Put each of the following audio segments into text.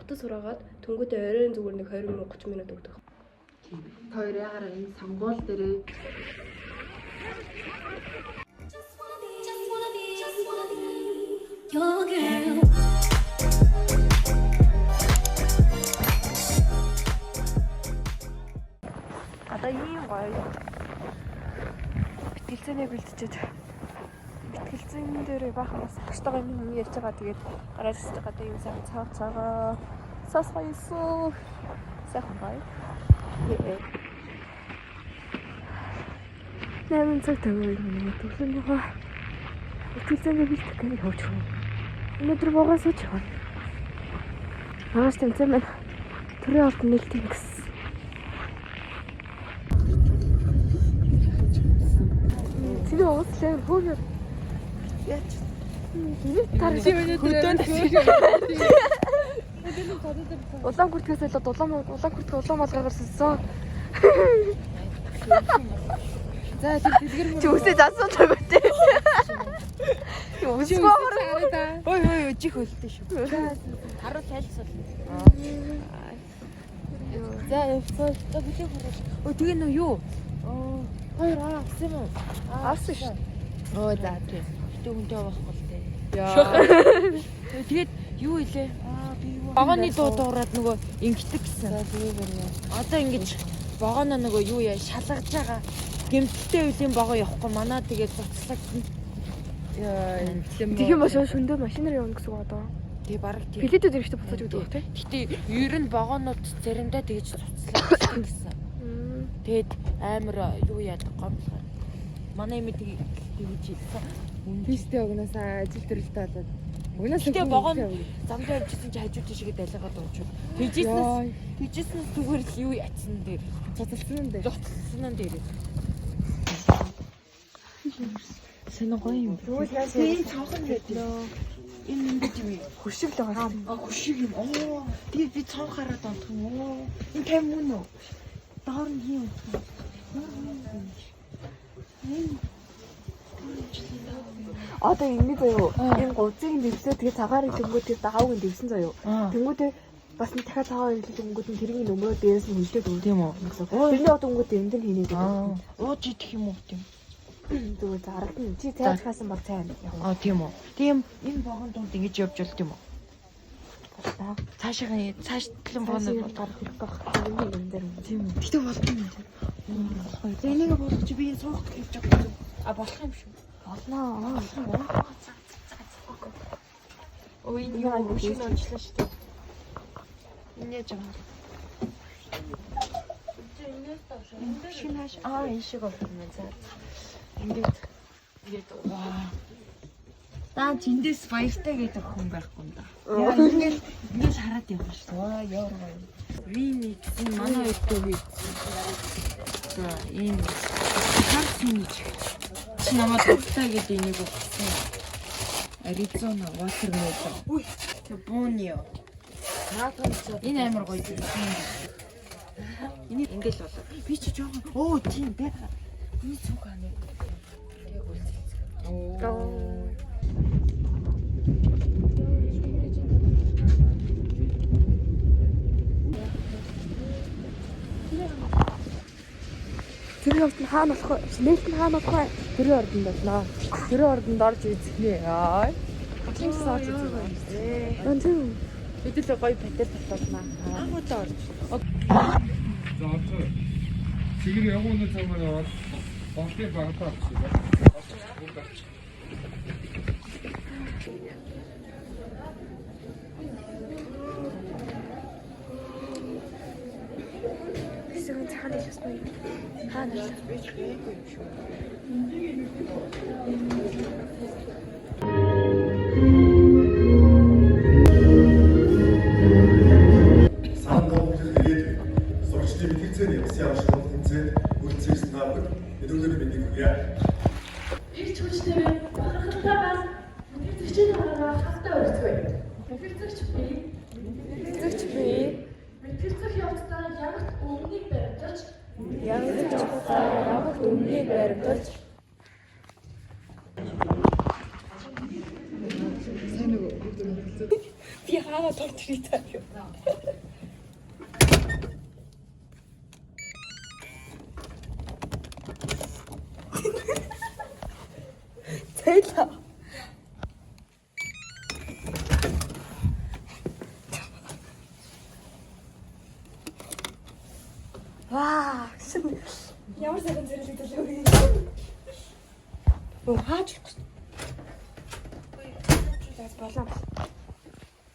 хотод сураагаад тэнгуүтэй оройн зүгээр нэг 20 минут 30 минут өгдөг. Хоёр ягараа энэ сонгуул дээрээ Одоо ийм гоё бэтгэлцээний бэлтжээд бэтгэлцээний дээр бахаас багштайгаа юм ярьж байгаа. Тэгээд гараад ирж байгаа даа юм сайхан цаа сасгайсуу сайхан гоё. Нэмэн цаг тавиад нэг төрлөн байгаа. Бэтгэлцээний бэлтгэх гэж явж байгаа. Өнөөдөр богоос үуч яваа. Наас тэмцээн маань төрийн орд нээлтийн гэсэн. Тэгээ уучлаа хөөр яач. Улаан хүртгэс болоод улаан хүртгэх улаан малгайгаар сэлсэн. За дэлгэр чи үсээ заасан төгөөтэй. Ой чих хөлтэй шүү. харуул тайлцсан. За явцгаа бүлээх хурал. Ой тэгээ нөө юу? Хоёр авсан юм уу? Авсан шүү. За тий. Гэтэ хүнтэй байхгүй л дээ. Яа. Тэгээд юу илээ? Би юу. Богооны дуу дуурайд нөгөө ингэдэг гэсэн. За тэгээ байна. Одоо ингэж богоно нөгөө юу яа шалгаж байгаа. Гэмтэлтэй үеийн богоо явахгүй манаа тэгээд буцлагдан. Яа, тийм маш шөндөө машинаар явна гэсэн үг одоо. Тэгээ бараг тийм. Билетүүд эрэхтэй буцааж өгдөг тий. Гэтэ ер нь богоонууд заримдаа тэгж цуцлаа гэсэн. Тэгээд амар юу яадаг гомдлоо. Манай юм тэгж хэлсэн. Пистэ өгнөөсөө ажил төрөлтэй болоод. Өгнөөсөө богоно замдаа явжсэн чи хажууд тишгээ дайлгаа дууч. Тэгжсэн зүгээр л юу ятсан дээр. Цацалсан юм дээр. Цацалсан юм дээр. Сэнэ гоё юм. Тийм цонхон байдаг. Энэ ингэж юм. Хөшиг л байгаа. Хөшиг юм. Тэгээд би цонх хараад онтох юм. Энэ кам мөн үү? Доор нь юм. Одоо ингэ заяо. Энэ гуцыг дэвсээ тэгээ цагаар идэнгүүт тэр даавыг дэвсэн заяо. Тэнгүүтээ бас нэг дахиад цагаар идэнгүүт нь тэргийн нөмрөө дээрээс нь хөлдөөд өгдөг тийм үү. Тэрний одонгууд эндэн хийнэ гэдэг. Ууж идэх юм уу тийм. Зүгээр зарагдана. Чи цайж хаасан бол цай амт. Тийм үү. Тийм энэ богоно донд ингэж явж болт юм уу? Цааш талын богоно гар хэрэг байх юм дээр. Тийм үү. Гэтэ болох юм. Энийг болгож би суух гэж байгаа. Болох юм шүү. Болно. Ой яа машин онцлоо шүү дээ. Энэ яж байгаа. Машин хааш энэ шиг болсон юм заа. Ингээд ваа. Та зиндээс баяртай гэдэг хүн байхгүй юм да. Яа ингэж хараад явах шүү. Ваа яа. Вини гэсэн манай өдөө би. За энэ харсан юм. Чи намайг төгтөө гэдэг энийг өгсөн. Аризона watermelon. Үй, тэг буунио. Энэ амар гоё юм. Энийг ингээл болоо. Би ч жоохон тийм бэ. Энэ цуг ханаа. Тэг үлцээ. Тэр орд нь хаана болох вэ? Нээлт нь хаана болох вэ? Тэрийн ордонд болно. Тэрийн ордонд орж үзэхнээ. Яа. Хатин сууж үзээ. Тийм. Бид л гоё патер татуулнаа. Агуудаа орж. За одоо чигээр явгооны цагаар аваад бомбын багтаа авчихсан. Хэсэг цаана ясна юм. Хаана л бич гээгүй юм шүү. Сурчдын бэлтгэцээний ясын авшиг тэмцээнд үргэлжлүүлсэн наавар өдөртөө бидний хүргье. Ирч хүчтэй бахархалтай бас бэлтгэгчийн хараа хавтаа өрцгөө. Бэлтгэгч би. Бэлтгэх явцдаа ягт өмнөний баримтаж Тэйлээ. Ваа, ямар сайхан зэрлэгдэл өгье. Оо хаач болоо.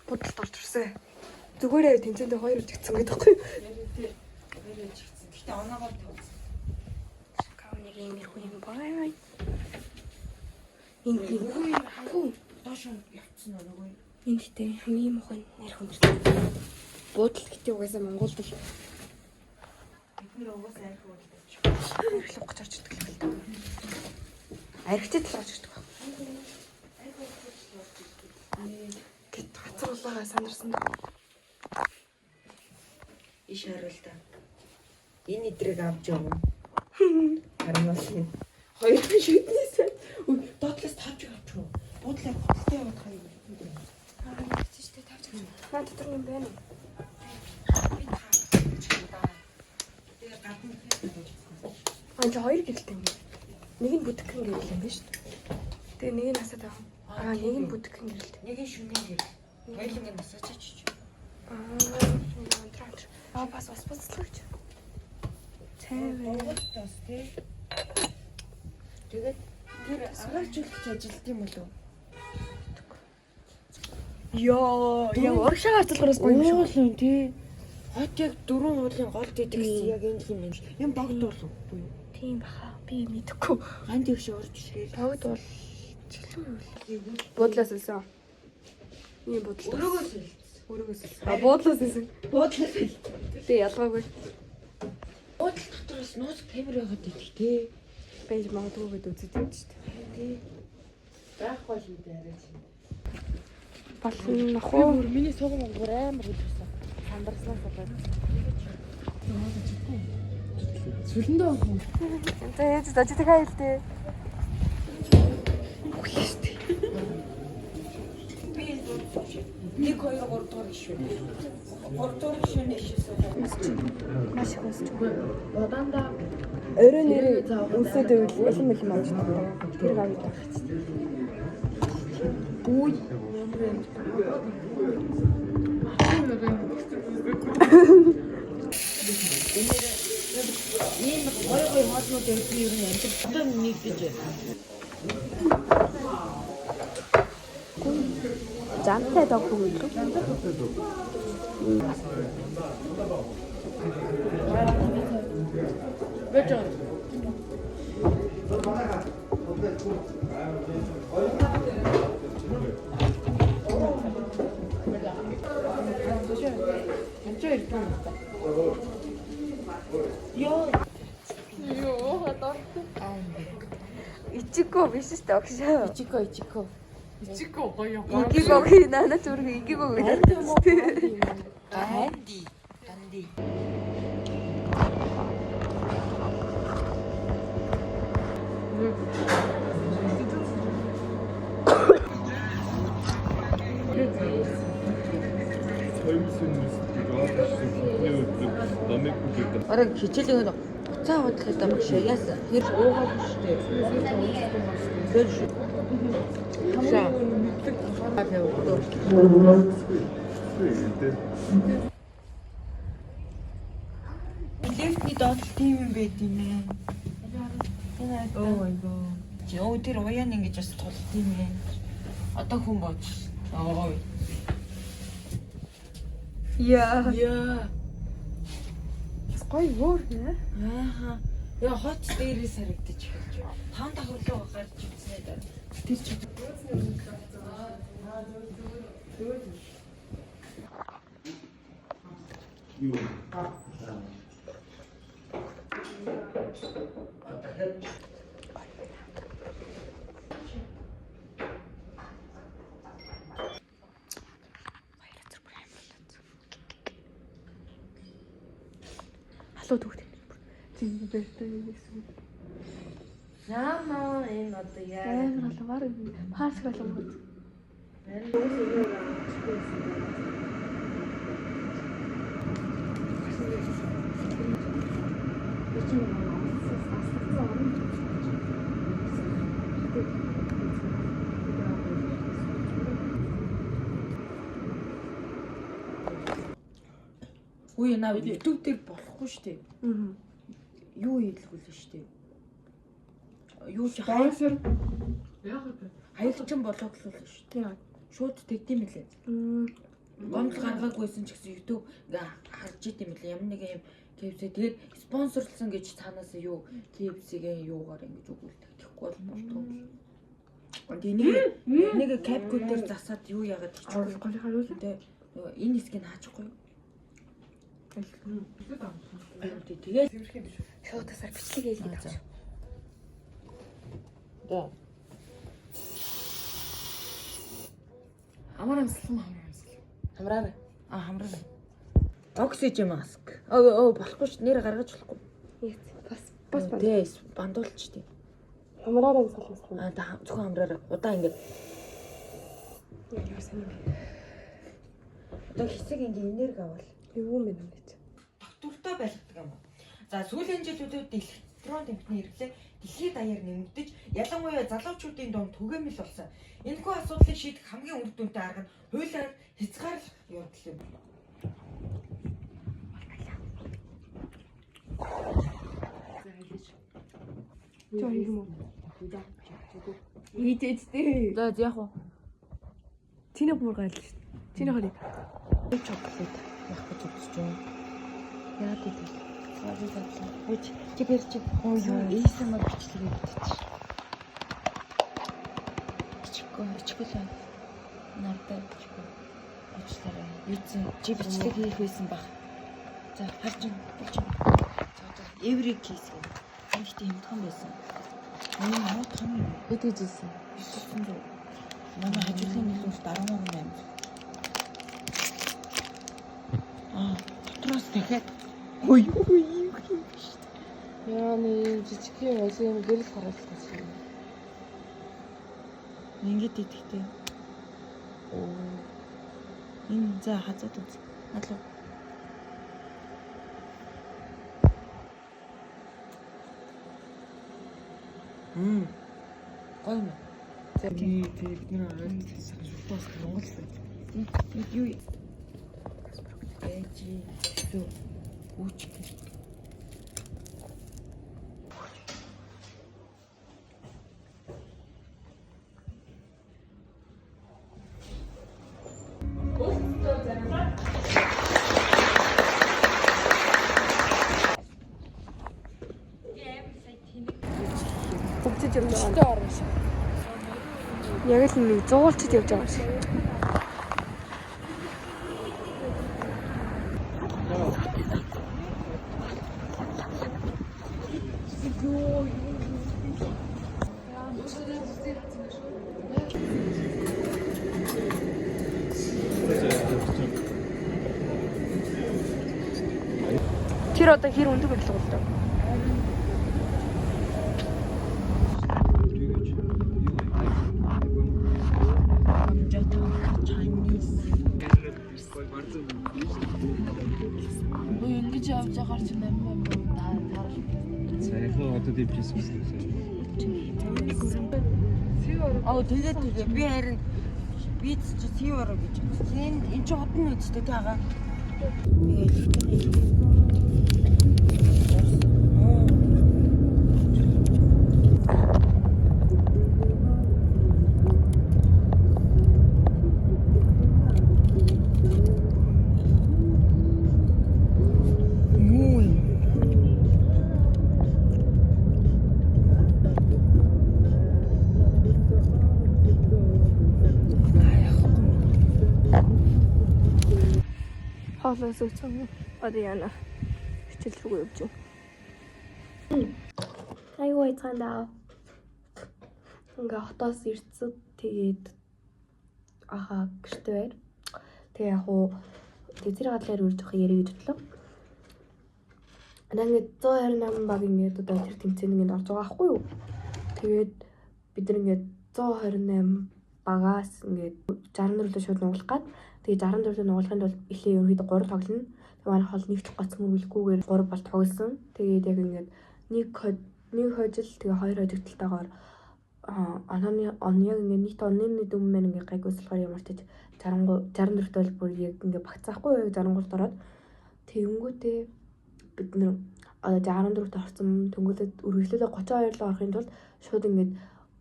Будалд орж ирсэн. Зүгээрээ тэнцэндээ хоёр үжигдсэн гэдэг байхгүй юу? Гэтэ оноогоор тооцсон. Кауныг иймэрхүү юм бай. Энийг хүү Доош явцсан нөгөө. энэ ихтэй хамгийн муухай нэр хүндрэл. Буудал гэдэг угаасаа Монголд л Бид нэр угаасаа арх уулдаж. архилах гэж орж ирдэг л байна. Архитэй л орж ирдэг. Гэт гацар улаагаа сандарсан. Иш харуул та. Энэ идрийг авч явна. Харамаас нь. Хоёр шүтнээсээ. Доотлоос тавж авч юу. Буудлаа бүтэлтэй яваад хаяа. Тэгчтэй тавьж өгч. Наа дотор юм байна. Тэгээ гадна хийх. Чи хоёр гэрэлтэй юм. Нэг нь бүтгэн гэрэл юм байна шүү дээ. Тэгээ нэг нь насаад байгаа. Нэг нь бүтгэн гэрэлтэй. Нэг нь шүнэн гэр. Хоёуланг нь насаач чиж. Бас буцлагч. Цайвар. Тас тий. Тэгээд тэр агаарчлах ажилт юм болов? Яг урагшаа гарцлагаас гоё юм шүү. Уулын тий. Хот яг дөрвөн уулын гол дидгсэн яг энэ юм юм. Юм багт болов уу? Тийм баха. Би мэдэхгүй. Ганд их орж ирээ. Тавд бол чихлэн үйл. Буудлаас илсэн. Ийм буудлаа. Өрөөгөөс л. Өрөөгөөс илсэн. Буудлаас илсэн. Буудлаас л. Тэ ялгаагүй. Буудал дотроос нууц камер байгаад идэх тий. Бэж магадгүй гэдэг үзэж байна шүү дээ. Тий. Байхгүй шүү дээ арай. Болно ах уу. Миний сууган монгор амар үлдсэн. Сандарснаас болоод. Сүлэндээ авах. За яаж дажиг хайлтээ. Нэг 2 3 дугаар ишүү. 3 дугаар ишүүний ишүүсээ. Маш их өсч. Боданда Орой нэр үсээд үйл улам их мавж байгаа. Тэр гавь тагч. Үй. ийм гой хоолнууд ирсэн юм амжилт одоо нэг гэж. Замтай дог өгөө. Бэж. Ичико биш шүү дээ огшоо. Ичико. Игиго нана зүрх игиго гэдэг. Анди. Орой хичээлээ буцаа аваад л маш яас хэр уугаагүй шүү дээ. Тэр шүү. Лефтний доод тийм юм байд юм ээ. Oh my god. Яа тэр уян ингэж бас тулд юм ээ. Одоо хүн бооч. Ой. Яа. Гой өөр нэ. Ааха. Яа хот дээрээс харагдаж эхэлж байна. Таан давхарлуу гарч ирсэнээ даа. Тэр чи. Халуу төгт. Тийм бэртэй гэсэн. Яамаа энэ одоо яа. Амар алгаар пас болов уу? Үгүй наа YouTube дээр болохгүй шүү дээ. Юу хийлгүй л шүү дээ. Юу ч Спонсор яг үү. хаягдсан болгоглол шүү дээ. Шууд тэгдэм билээ. Гомдол гаргаагүйсэн ч гэсэн YouTube ингээ харж идэм билээ. Ямар нэг юм KFC тэгээд спонсорлсон гэж цаанаас юу KFC-гийн юугаар ингэж өгүүлдэг. Тэгэхгүй бол болтгоо. Нэг CapCut дээр засаад юу яагаад хийчихгүй. Голынхаа юу л тэ энэ хэсгийг хаачихгүй. Тэгээд шууд тасаар бичлэг хийлгээд авчих. Амар амслан хамраарай. Хамраарай. Оксижен маск. Болохгүй ш нэр гаргаж болохгүй. Бас Тэс бандуулч тий. хамраараа амслан. Зөвхөн хамраарай. Удаа ингэ. Одоо хэсэг ингэ энерги авал Юу юм бэ? тогтвортой байлгадаг юм. За сүүлийн жилүүдэд электрон тэмдэгтний хэрэглээ дэлхийд даяар нэмэгдэж, ялангуяа залуучуудын дунд түгээмэл болсон. Энэхүү асуудлыг шийдэх хамгийн үр дүнтэй арга нь хуулиар хязгаарлах явдал юм. Жоо юм уу? Ийдээдтэй. За яг уу. Тинэ бүргаал шүү. Тинэ харыг. Чоколад яг гэж үзэж байна. Яагаад гэдэг. Үгүй чи бэрч юу ийсэн мөр бичлэг хийдэж. Ичгүй л надад ичгүй. Бичлэг ийсэн чи бичлэг хийх байсан баг. За харж болж байна. За every case гэх. Энд тийм том байсан. Энэ том юм. Хэд хийжсэн? 900. Манай хажуудлын нөлөөс 18 амт. Дотроос дахиад ой юм биш. Яа нэг жижигхэн ажил гэрэл харуулж байсан. Ингээд идэхтэй. Энэ за хазаад үз. Надлуу. Гой юм. За Бид нэр ойлцсон бас Монгол байт. Юу эжи зү үуч бүгд юм байна. Яг л нэг зуулчд явж байгаа шиг. Тэр одоо хэр өндөр бодлого болдог. ингэж явж байгаа ч юм байна. Сайхан одоо тийм пис биш. Тэгээд би харин би ч сивэр гэж. Энэ ч хотны үстэй тагаа. Хоолоос үцэн одоо яана хичээл рүү явж байна. Айгуу яцгаандаа. Ингээ хотоос ирцэд тэгээд гэртээ байр. Тэгээ яг уу тэр гадлаар үрж явах яриг төтлөө. Ингээд 128 баг ингээд одоо тэр тэмцээнд ингээд орж байгаа байхгүй юу? Тэгээд бид нар ингээд 128 багаас ингээд 64-өөс шууд нуулах гад. Тэгээ 64-өөс нуулахын тулд эхлээ ерөнхийдөө 3 тоглоно. Тэгээ манай хол нэг ч гоц мөргөлгүйгээр 3 бол тоглосон. Тэгээд яг ингээд нэг хожил тэгээ 2 хожигдталтайгаар оны яг ингээд нийт оны дүн мэн ингээд гайгүйс болохоор ямар ч 64-т бол бүр яг ингээд багцаахгүй 63-т ороод Тэгэнгүүтээ бид нэр одоо 64-т орсон төнгөлөд үргэлжлүүлээ 32 руу орохын тулд шууд ингээд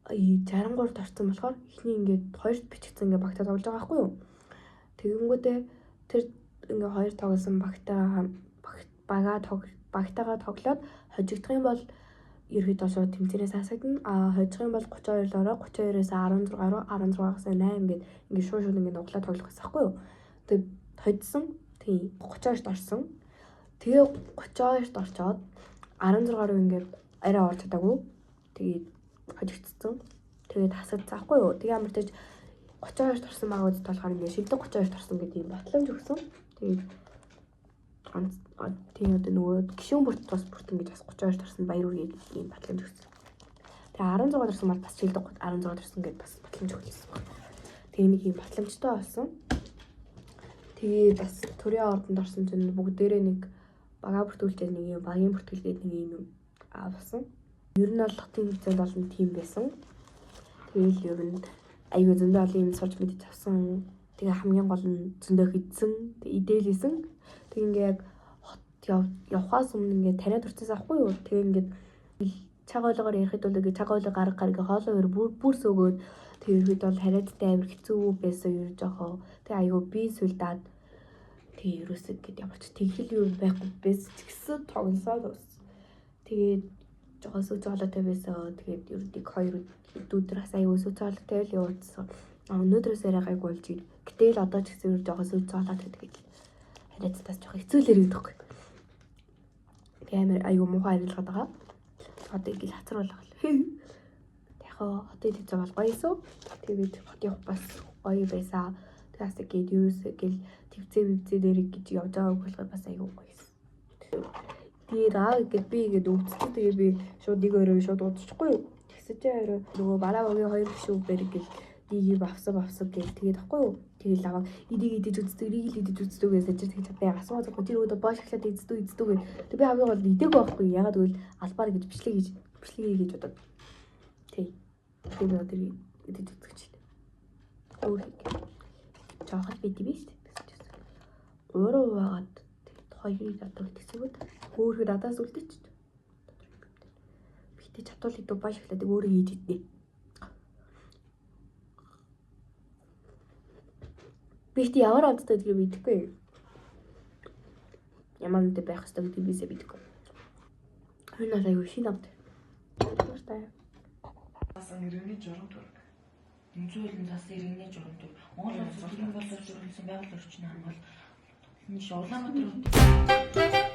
63-т орсон болохоор эхний ингээд 2-т бичигдсэн ингээд багтаа тоглож байгаа байхгүй юу. Тэгэнгүүтээ тэр ингээд 2 тоглосон багтаагаа тоглоод хожигдох юм бол ерөөдөө шууд тэмцээрээс хасагдана. Хожих юм бол 32-оор 32-оос 16 руу 16-аас 8 ингээд шууд ингээд углаа тоглох гэсэн байхгүй юу. Тэгээд хоцсон. Тийм 32-т орсон. Тэгээ 32-т орчоод 16 руу ингээд арай орж чадаагүй. Тэгээд хожигдсон. Тэгээд хасагдсан байхгүй юу. Тэгээ ямар ч тач 32-т орсон байгууд болохоор ингээд шилдэг 32-т орсон гэдэг юм батламж өгсөн. Тэгээд тийм одоо нөгөө гişүүн бүрт бас ингэж бас 32-т орсон баяр үргээ ийм батламж өгсөн. Тэгээ 16-т орсон бол бас шилдэг 16-т орсон гэдээ бас батламж өгсөн. Тэгээ нэг ийм батламжтай болсон. Тэгээ бас төрийн ордонд орсон чинь бүгдээрээ нэг бага бүртгүүлээд нэг юм багийн бүртгүүлгээд нэг юм авсан. Ер нь бол хотын хэмжээнд олон тим байсан. Тэгээл ер нь аюу зөндөө олон юм сурч мэдэж авсан. Тэгээ хамгийн гол нь зөндөө хийдсэн, идээлсэн. Тэг ингээд хот явхаас өмнө ингээд таниад урцсан ахгүй юу. Тэгээ ингээд цаг ойлгоор ярихад бол ингээд цаг ойлго гарга хоолоо бүр сөөгөөд тэг ихэд бол хариадтай амир хэцүү байсан ер жоохоо. Тэг аюу би сүлдаад тэг ерөөсөө гэд ямар ч тэгхэл юу байхгүй байсан ч гэсэн тоглосоод ус. Тэгээд жоо сууж олоотой байсан. Тэгээд ер нь 2 өдрөөс аюу сууж олоотой л явуулсан. Өнөөдрөөс арай гайг болж ир. Гэтэл одоо ч гэсэн жоо сууж олоотой тэгээд хариадтаас жоох хэцүүлэр идэхгүй. Тэгээ амир аюу муухай арилгаад байгаа. Одоо их хацар болгоо. Яхаа хотод хийж байгаа бол гоёсоо. Тэгээд хот явах бас гоё байсан. Тэгээс гээд ерөөсөө гэл твцээ дээр гэж явж байгааг болохоор бас аюу гоёсэн. Тэгээд гээд би ингээд өвцөлтэй тэгээ би шууд нэг өрөө шууд удчихгүй юу. Тэгсэж өрөө нөгөө бараа багийн 2 гişүү бэрэг гэл дийг бавсаг гэл тэгээд ахгүй юу. Тэгээд аваа идэж үздэг, идэж үздэг гэсэн чинь тэгж би асуугаа зөвхөн тэр өдөө боош эхлээд эздэг гэж. Тэг би хамгийн гол идэг байхгүй юу. Ягаад гэвэл албаар гэж бичлэг хийж бодоод. Тэг. Тэгээд одоо идэж үздэг ч. Өөр жоохол бид биш үү? Өөрөө байгаад хоёрыг одоо тэгсгүүд өөрөө надаас үлдээч. Битээ чатуул идүү боош эхлээд өөрөө хийж иднэ. Бит ямар амттай гэдгийг мэдэхгүй. Ямар нэгэн байх хэрэгтэй гэдгийг бисээ мэдэхгүй. Хөнөөс аюу шин амт. Баяртай. Асан иргэний журам. Үнцүүлэн цаас иргэний журам. Монгол улс төрийн боловсруулсан байгууллагын орчны хамгаалал. Энэ Улаанбаатар